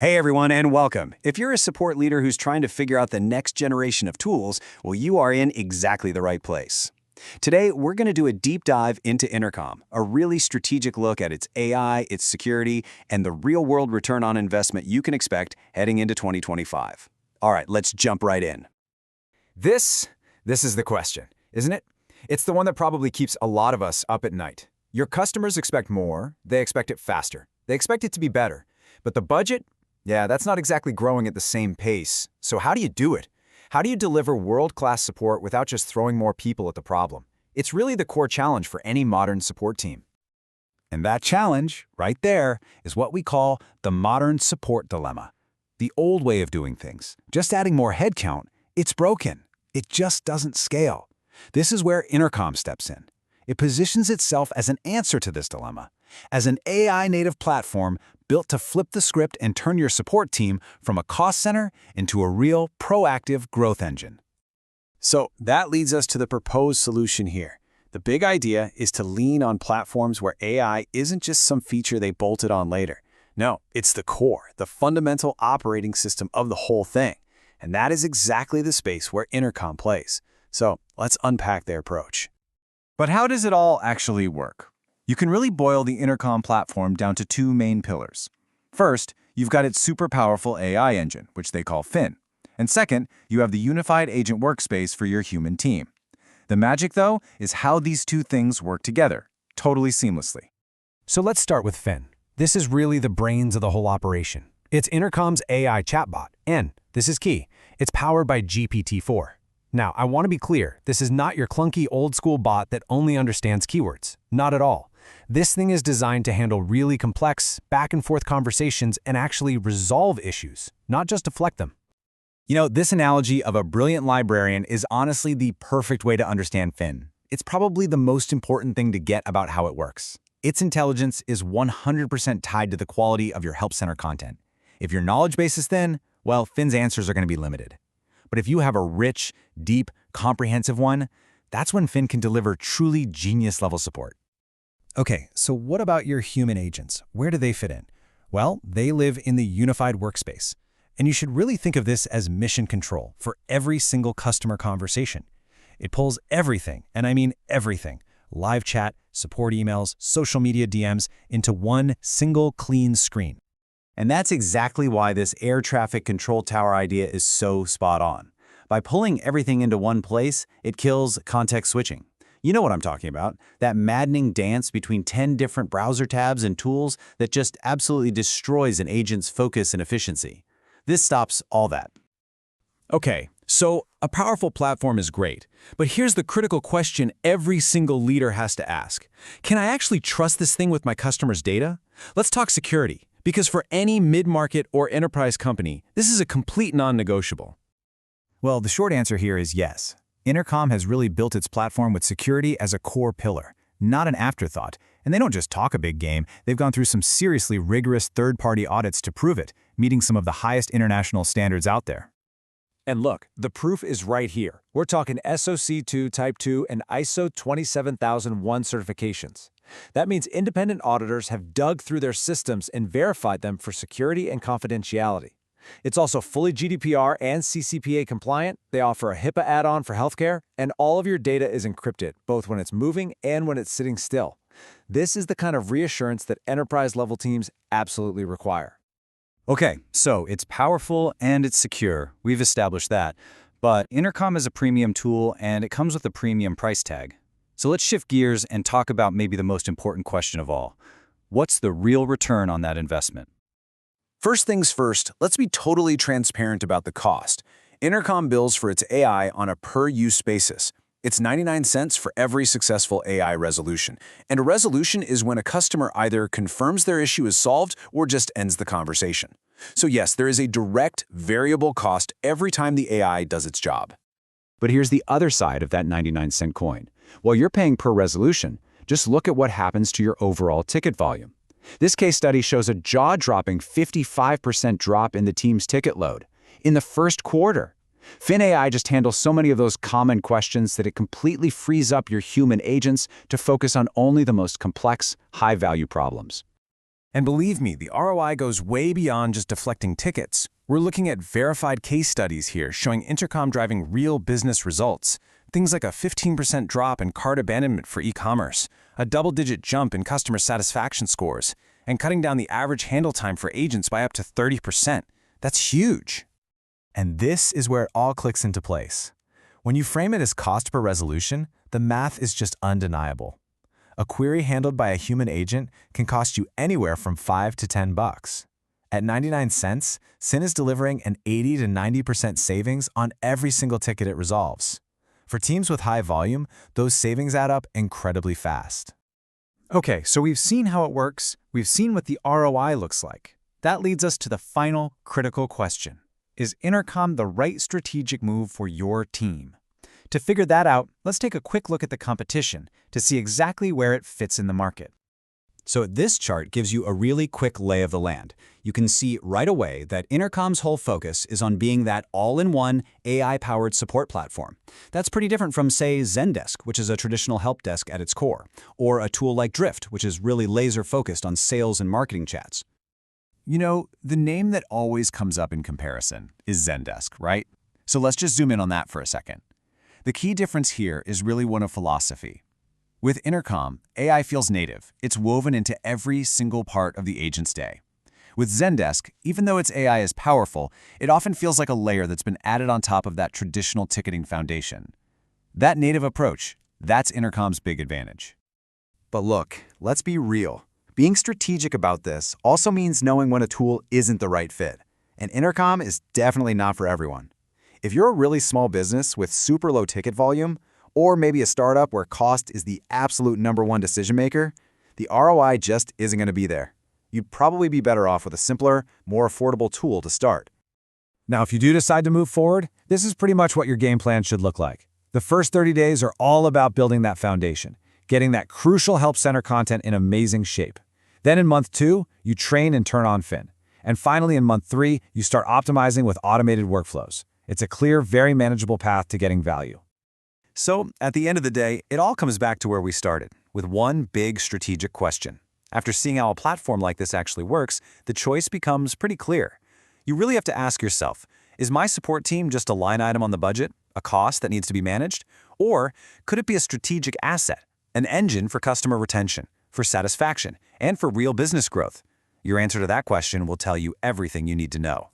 Hey everyone, and welcome. If you're a support leader who's trying to figure out the next generation of tools, well, you are in exactly the right place. Today, we're going to do a deep dive into Intercom, a really strategic look at its AI, its security, and the real-world return on investment you can expect heading into 2025. All right, let's jump right in. This is the question, isn't it? It's the one that probably keeps a lot of us up at night. Your customers expect more, they expect it faster, they expect it to be better. But the budget? Yeah, that's not exactly growing at the same pace. So how do you do it? How do you deliver world-class support without just throwing more people at the problem? It's really the core challenge for any modern support team. And that challenge, right there, is what we call the modern support dilemma. The old way of doing things, just adding more headcount, it's broken. It just doesn't scale. This is where Intercom steps in. It positions itself as an answer to this dilemma, as an AI-native platform built to flip the script and turn your support team from a cost center into a real, proactive growth engine. So that leads us to the proposed solution here. The big idea is to lean on platforms where AI isn't just some feature they bolted on later. No, it's the core, the fundamental operating system of the whole thing. And that is exactly the space where Intercom plays. So let's unpack their approach. But how does it all actually work? You can really boil the Intercom platform down to two main pillars. First, you've got its super powerful AI engine, which they call Fin. And second, you have the unified agent workspace for your human team. The magic, though, is how these two things work together, totally seamlessly. So let's start with Fin. This is really the brains of the whole operation. It's Intercom's AI chatbot, and this is key, it's powered by GPT-4. Now, I want to be clear, this is not your clunky old-school bot that only understands keywords. Not at all. This thing is designed to handle really complex, back-and-forth conversations and actually resolve issues, not just deflect them. You know, this analogy of a brilliant librarian is honestly the perfect way to understand Fin. It's probably the most important thing to get about how it works. Its intelligence is 100% tied to the quality of your help center content. If your knowledge base is thin, well, Fin's answers are going to be limited. But if you have a rich, deep, comprehensive one, that's when Fin can deliver truly genius-level support. Okay, so what about your human agents? Where do they fit in? Well, they live in the unified workspace. And you should really think of this as mission control for every single customer conversation. It pulls everything, and I mean everything, live chat, support emails, social media DMs, into one single clean screen. And that's exactly why this air traffic control tower idea is so spot on. By pulling everything into one place, it kills context switching. You know what I'm talking about, that maddening dance between 10 different browser tabs and tools that just absolutely destroys an agent's focus and efficiency. This stops all that. Okay, so a powerful platform is great, but here's the critical question every single leader has to ask. Can I actually trust this thing with my customers' data? Let's talk security, because for any mid-market or enterprise company, this is a complete non-negotiable. Well, the short answer here is yes. Intercom has really built its platform with security as a core pillar, not an afterthought. And they don't just talk a big game, they've gone through some seriously rigorous third-party audits to prove it, meeting some of the highest international standards out there. And look, the proof is right here. We're talking SOC 2 Type 2 and ISO 27001 certifications. That means independent auditors have dug through their systems and verified them for security and confidentiality. It's also fully GDPR and CCPA compliant. They offer a HIPAA add-on for healthcare, and all of your data is encrypted, both when it's moving and when it's sitting still. This is the kind of reassurance that enterprise-level teams absolutely require. Okay, so it's powerful and it's secure. We've established that. But Intercom is a premium tool and it comes with a premium price tag. So let's shift gears and talk about maybe the most important question of all. What's the real return on that investment? First things first, let's be totally transparent about the cost. Intercom bills for its AI on a per-use basis. It's 99 cents for every successful AI resolution. And a resolution is when a customer either confirms their issue is solved or just ends the conversation. So yes, there is a direct, variable cost every time the AI does its job. But here's the other side of that 99-cent coin. While you're paying per resolution, just look at what happens to your overall ticket volume. This case study shows a jaw-dropping 55% drop in the team's ticket load in the first quarter. FinAI just handles so many of those common questions that it completely frees up your human agents to focus on only the most complex, high-value problems. And believe me, the ROI goes way beyond just deflecting tickets. We're looking at verified case studies here showing Intercom driving real business results. Things like a 15% drop in cart abandonment for e-commerce, a double-digit jump in customer satisfaction scores, and cutting down the average handle time for agents by up to 30%. That's huge. And this is where it all clicks into place. When you frame it as cost per resolution, the math is just undeniable. A query handled by a human agent can cost you anywhere from $5 to $10. At 99 cents, Sin is delivering an 80 to 90% savings on every single ticket it resolves. For teams with high volume, those savings add up incredibly fast. Okay, so we've seen how it works. We've seen what the ROI looks like. That leads us to the final critical question. Is Intercom the right strategic move for your team? To figure that out, let's take a quick look at the competition to see exactly where it fits in the market. So this chart gives you a really quick lay of the land. You can see right away that Intercom's whole focus is on being that all-in-one AI-powered support platform. That's pretty different from, say, Zendesk, which is a traditional help desk at its core, or a tool like Drift, which is really laser-focused on sales and marketing chats. You know, the name that always comes up in comparison is Zendesk, right? So let's just zoom in on that for a second. The key difference here is really one of philosophy. With Intercom, AI feels native. It's woven into every single part of the agent's day. With Zendesk, even though its AI is powerful, it often feels like a layer that's been added on top of that traditional ticketing foundation. That native approach, that's Intercom's big advantage. But look, let's be real. Being strategic about this also means knowing when a tool isn't the right fit. And Intercom is definitely not for everyone. If you're a really small business with super low ticket volume, or maybe a startup where cost is the absolute #1 decision maker, the ROI just isn't going to be there. You'd probably be better off with a simpler, more affordable tool to start. Now, if you do decide to move forward, this is pretty much what your game plan should look like. The first 30 days are all about building that foundation, getting that crucial Help Center content in amazing shape. Then in month 2, you train and turn on Fin. And finally, in month 3, you start optimizing with automated workflows. It's a clear, very manageable path to getting value. So, at the end of the day, it all comes back to where we started, with one big strategic question. After seeing how a platform like this actually works, the choice becomes pretty clear. You really have to ask yourself, is my support team just a line item on the budget, a cost that needs to be managed? Or could it be a strategic asset, an engine for customer retention, for satisfaction, and for real business growth? Your answer to that question will tell you everything you need to know.